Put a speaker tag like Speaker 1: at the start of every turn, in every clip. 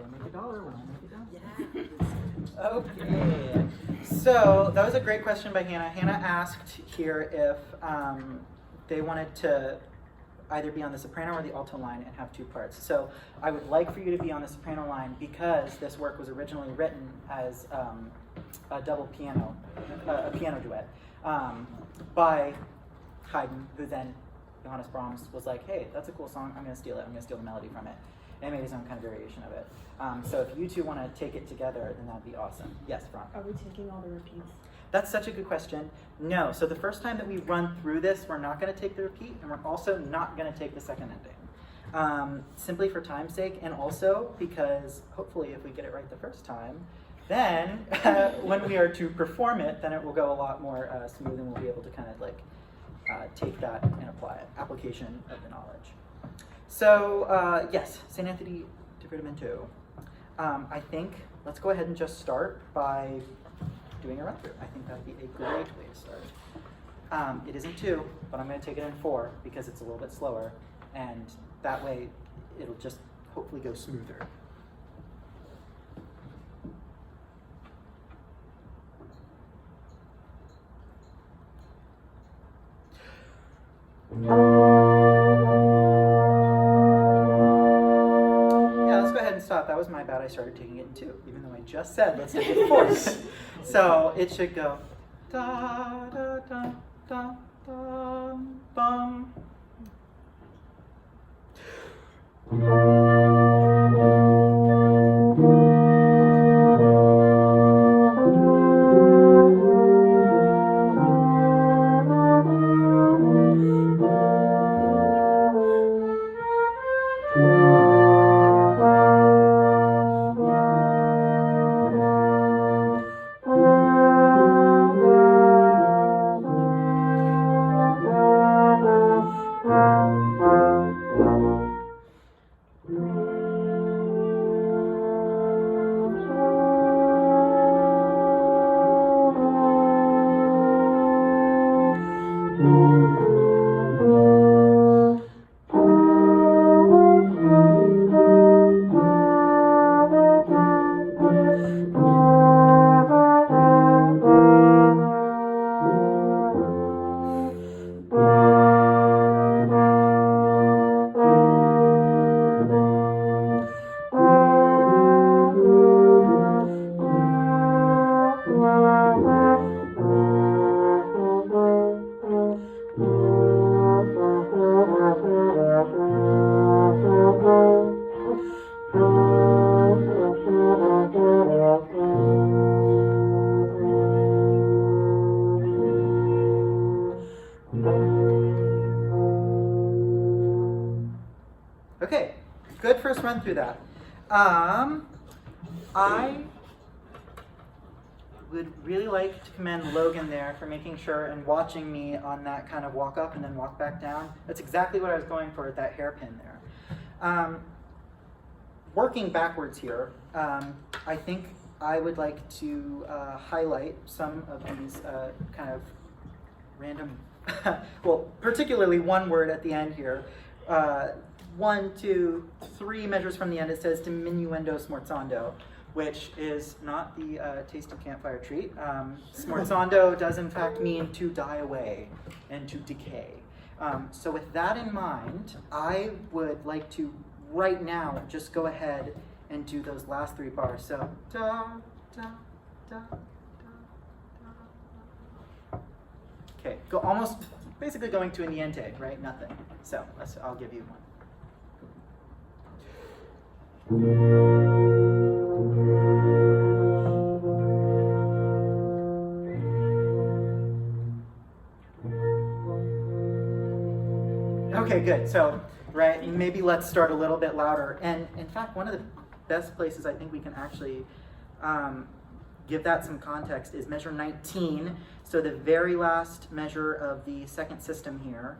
Speaker 1: They make $1 when I make $1.
Speaker 2: Yeah.
Speaker 1: Okay, so that was a great question by Hannah. Hannah asked here if they wanted to either be on the soprano or the alto line and have two parts. So I would like for you to be on the soprano line because this work was originally written as a double piano, a piano duet by Haydn, who then Johannes Brahms was like, hey, that's a cool song, I'm going to steal it, I'm going to steal the melody from it. And made his own kind of variation of it. So if you two want to take it together, then that'd be awesome. Yes, Ron?
Speaker 3: Are we taking all the repeats?
Speaker 1: That's such a good question. No, so the first time that we run through this, we're not going to take the repeat, and we're also not going to take the second ending. Simply for time's sake, and also because hopefully if we get it right the first time, then when we are to perform it, then it will go a lot more smooth, and we'll be able to kind of like take that and apply it, application of the knowledge. So yes, St. Anthony Divertimento. I think let's go ahead and just start by doing a run-through. I think that'd be a great way to start. It isn't 2, but I'm going to take it in 4 because it's a little bit slower, and that way it'll just hopefully go smoother. Stop. That was my bad. I started taking it in 2, even though I just said let's take it in 4. So it should go da da da da da bum. Okay, good first run through that. I would really like to commend Logan there for making sure and watching me on that kind of walk up and then walk back down. That's exactly what I was going for with that hairpin there. Working backwards here, I think I would like to highlight some of these kind of random, well, particularly one word at the end here. 1, 2, 3 measures from the end, it says diminuendo smorzando, which is not the tasty campfire treat. Smorzando does in fact mean to die away and to decay. So with that in mind, I would like to right now just go ahead and do those last 3 bars. So da, da, da, da, da. Okay, go almost basically going to a niente, right? Nothing. So I'll give you one. Okay, good. So, right, maybe let's start a little bit louder. And in fact, one of the best places I think we can actually give that some context is measure 19. So the very last measure of the second system here,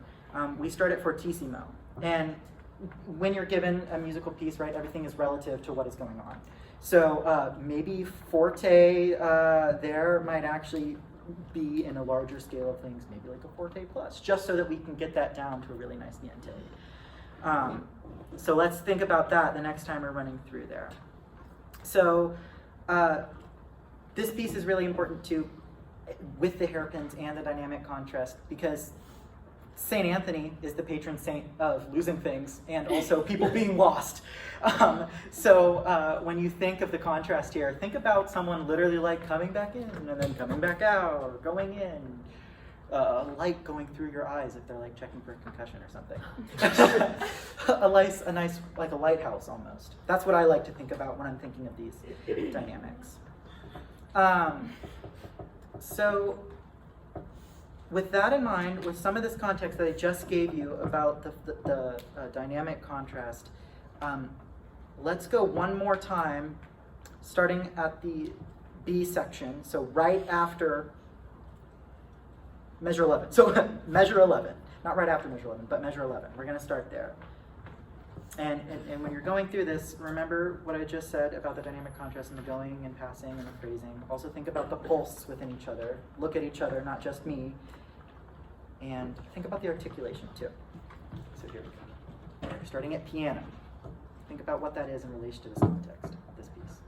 Speaker 1: we start at fortissimo. And when you're given a musical piece, right, everything is relative to what is going on. So maybe forte there might actually be in a larger scale of things, maybe like a forte plus, just so that we can get that down to a really nice niente. So let's think about that the next time we're running through there. So this piece is really important too, with the hairpins and the dynamic contrast, because St. Anthony is the patron saint of losing things and also people being lost. So when you think of the contrast here, think about someone literally like coming back in and then coming back out, or going in, light going through your eyes if they're like checking for a concussion or something. a nice, like a lighthouse almost. That's what I like to think about when I'm thinking of these dynamics. So with that in mind, with some of this context that I just gave you about the dynamic contrast, let's go one more time, starting at the B section, so right after measure 11. So measure 11, not right after measure 11, but measure 11. We're going to start there. And when you're going through this, remember what I just said about the dynamic contrast and the going and passing and the phrasing. Also think about the pulse within each other. Look at each other, not just me. And think about the articulation too. So here we go. Starting at piano. Think about what that is in relation to this context, this piece.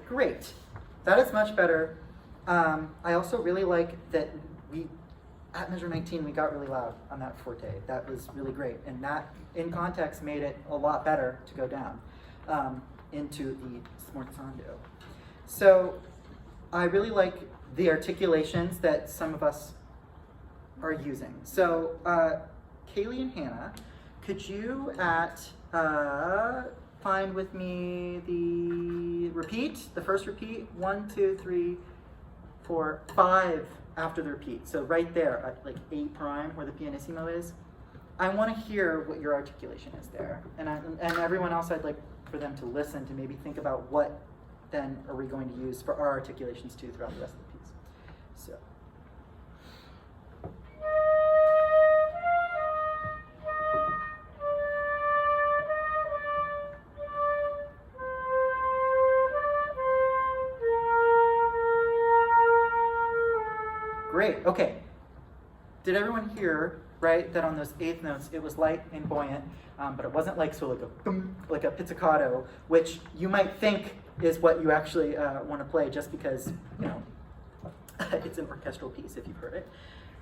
Speaker 1: Great. That is much better. I also really like that at measure 19, we got really loud on that forte. That was really great. And that, in context, made it a lot better to go down into the smorzando. So I really like the articulations that some of us are using. So Kaylee and Hannah, could you find with me the repeat, the first repeat, 1, 2, 3, 4, 5 after the repeat. So right there, at like A prime, where the pianissimo is. I want to hear what your articulation is there. And everyone else, I'd like for them to listen to maybe think about what then are we going to use for our articulations too throughout the rest of the piece. So. Great, okay. Did everyone hear, right, that on those eighth notes it was light and buoyant, but it wasn't like, so like a boom, like a pizzicato, which you might think is what you actually want to play just because, you know, it's an orchestral piece if you've heard it.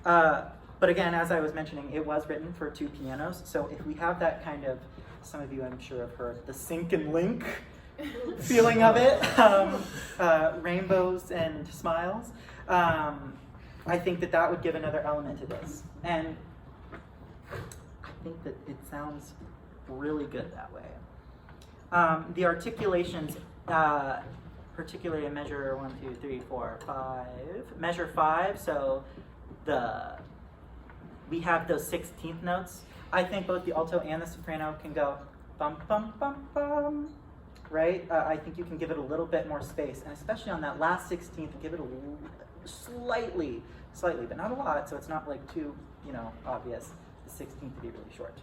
Speaker 1: But again, as I was mentioning, it was written for 2 pianos, so if we have that kind of, some of you I'm sure have heard, the sync and link feeling of it, rainbows and smiles, I think that would give another element to this. And I think that it sounds really good that way. The articulations, particularly in measure 1, 2, 3, 4, 5. Measure 5, so we have those 16th notes. I think both the alto and the soprano can go bum, bum, bum, bum, right? I think you can give it a little bit more space, and especially on that last 16th, give it a slightly, but not a lot, so it's not like too, obvious. The 16th to be really short.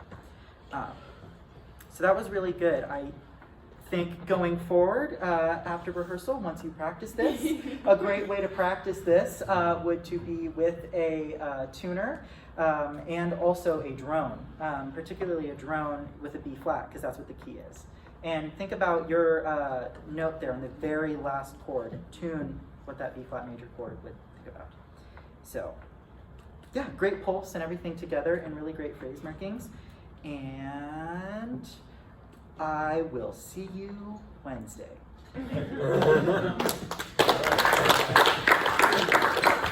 Speaker 1: So that was really good. I think going forward, after rehearsal, once you practice this, a great way to practice this would to be with a tuner and also a drone, particularly a drone with a B flat, because that's what the key is. And think about your note there on the very last chord. Tune what that B flat major chord would think about. So, yeah, great pulse and everything together, and really great phrase markings. And I will see you Wednesday.